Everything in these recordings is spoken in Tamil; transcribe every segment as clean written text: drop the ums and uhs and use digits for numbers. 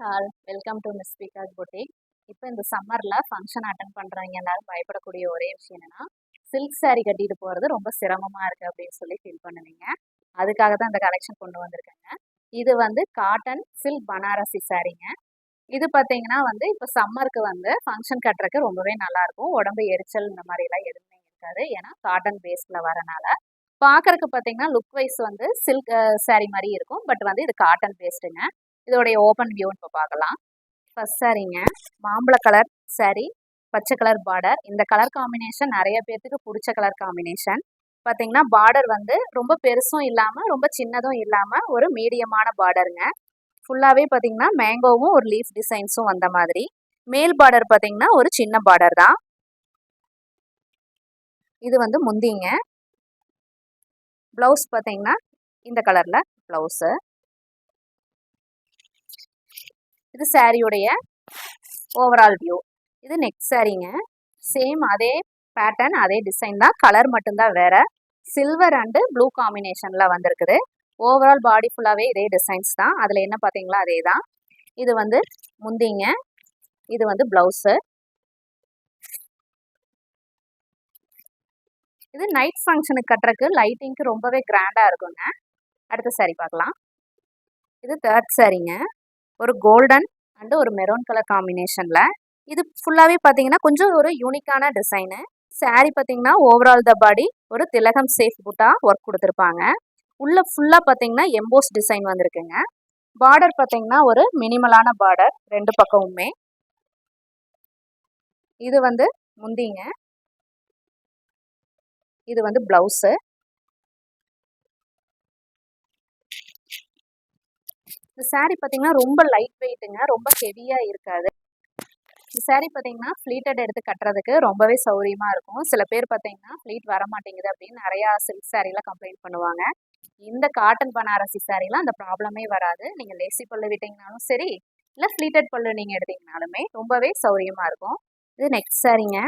All welcome to miss speakers boutique. இப்போ இந்த சம்மரில் ஃபங்க்ஷன் அட்டன் பண்ணுறவங்க எல்லாரும் பயப்படக்கூடிய ஒரே விஷயம் என்னென்னா சில்க் saree கட்டிட்டு போகிறது ரொம்ப சிரமமாக இருக்குது அப்படின்னு சொல்லி ஃபீல் பண்ணுவீங்க. அதுக்காக தான் இந்த கலெக்ஷன் கொண்டு வந்திருக்கேங்க. இது வந்து காட்டன் சில்க் பனாரசி சாரீங்க. இது பார்த்தீங்கன்னா வந்து இப்போ சம்மருக்கு வந்து ஃபங்க்ஷன் கட்டுறதுக்கு ரொம்பவே நல்லாயிருக்கும். உடம்பு எரிச்சல் இந்த மாதிரிலாம் எதுவுமே இருக்காது. ஏன்னா காட்டன் பேஸில் வரனால பார்க்கறதுக்கு பார்த்தீங்கன்னா லுக் வைஸ் வந்து சில்க் saree மாதிரி இருக்கும். பட் வந்து இது காட்டன் பேஸ்டுங்க. இதோடைய ஓப்பன் வியூ இப்போ பார்க்கலாம். ஃபர்ஸ்ட் சாரீங்க, மாம்பழ கலர் saree, பச்சை கலர் பார்டர். இந்த கலர் காம்பினேஷன் நிறைய பேர்த்துக்கு பிடிச்ச கலர் காம்பினேஷன். பார்த்தீங்கன்னா பார்டர் வந்து ரொம்ப பெருசும் இல்லாமல் ரொம்ப சின்னதும் இல்லாமல் ஒரு மீடியமான பார்டருங்க. ஃபுல்லாகவே பார்த்தீங்கன்னா மேங்கோவும் ஒரு லீஃப் டிசைன்ஸும் வந்த மாதிரி. மேல் பார்டர் பார்த்தீங்கன்னா ஒரு சின்ன பார்டர் தான். இது வந்து முந்திங்க. ப்ளவுஸ் பார்த்தீங்கன்னா இந்த கலரில் ப்ளவுஸு. இது சாரியுடைய ஓவரால் வியூ. இது நெக்ஸ்ட் சாரீங்க. சேம் அதே பேட்டர்ன் அதே டிசைன் தான், கலர் மட்டும்தான் வேற. சில்வர் அண்டு ப்ளூ காம்பினேஷனில் வந்திருக்குது. ஓவரால் பாடி ஃபுல்லாகவே இதே டிசைன்ஸ் தான். அதில் என்ன பார்த்தீங்களா அதே தான். இது வந்து முந்திங்க. இது வந்து ப்ளவுஸு. இது நைட் ஃபங்க்ஷனுக்கு கட்டுறதுக்கு லைட்டிங்க்கு ரொம்பவே கிராண்டாக இருக்குங்க. அடுத்த சாரீ பார்க்கலாம். இது தேர்ட் சாரீங்க. ஒரு கோல்டன் அண்டு ஒரு மெரூன் கலர் காம்பினேஷனில். இது ஃபுல்லாகவே பார்த்தீங்கன்னா கொஞ்சம் ஒரு யூனிக்கான டிசைனு. சாரீ பார்த்தீங்கன்னா ஓவரால் த பாடி ஒரு திலகம் சேஃப் புட்டா ஒர்க் கொடுத்துருப்பாங்க. உள்ள ஃபுல்லாக பார்த்தீங்கன்னா எம்போஸ் டிசைன் வந்திருக்குங்க. பார்டர் பார்த்தீங்கன்னா ஒரு மினிமலான பார்டர் ரெண்டு பக்கமுமே. இது வந்து முந்திங்க. இது வந்து ப்ளவுஸு. இந்த சாரீ பார்த்தீங்கன்னா ரொம்ப லைட் வெயிட்டுங்க, ரொம்ப ஹெவியாக இருக்காது. இந்த சாரீ பார்த்தீங்கன்னா ஃப்ளீட்டட் எடுத்து கட்டுறதுக்கு ரொம்பவே சௌரியமாக இருக்கும். சில பேர் பார்த்தீங்கன்னா ஃப்ளீட் வர மாட்டேங்குது அப்படின்னு நிறையா சில்க் சாரீலாம் கம்ப்ளைண்ட் பண்ணுவாங்க. இந்த காட்டன் பனாரசி சாரீலாம் அந்த ப்ராப்ளமே வராது. நீங்கள் லேசி பல்லு விட்டிங்கனாலும் சரி, இல்லை ஃப்ளீட்டட் பல்லு நீங்கள் எடுத்தீங்கனாலுமே ரொம்பவே சௌரியமாக இருக்கும். இது நெக்ஸ்ட் சாரீங்க.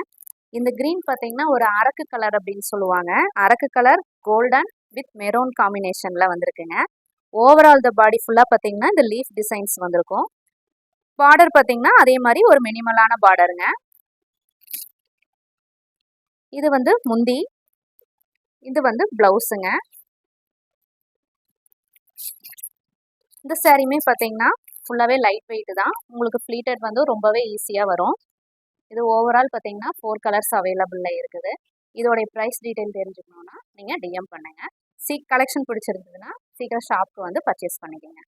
இந்த க்ரீன் பார்த்தீங்கன்னா ஒரு அரக்கு கலர் அப்படின்னு சொல்லுவாங்க. அரக்கு கலர் கோல்டன் வித் மெரூன் காம்பினேஷனில் வந்திருக்குங்க. ஓவரால் த பாடி ஃபுல்லாக பார்த்தீங்கன்னா இந்த லீஃப் டிசைன்ஸ் வந்திருக்கும். பார்டர் பார்த்தீங்கன்னா அதே மாதிரி ஒரு மினிமலான பார்டருங்க. இது வந்து முந்தி. இது வந்து ப்ளவுஸுங்க. இந்த சாரீமே பார்த்தீங்கன்னா ஃபுல்லாகவே லைட் வெயிட் தான். உங்களுக்கு ஃப்ளீட்டட் வந்து ரொம்பவே ஈஸியாக வரும். இது ஓவரால் பார்த்தீங்கன்னா 4 கலர்ஸ் அவைலபிளில் இருக்குது. இதோடைய ப்ரைஸ் டீட்டெயில் தெரிஞ்சுக்கணுன்னா நீங்கள் டிஎம் பண்ணுங்கள். கலெக்ஷன் பிடிச்சிருந்ததுன்னா சீக்கிரம் ஷாப்க்கு வந்து பர்ச்சேஸ் பண்ணிக்கோங்க.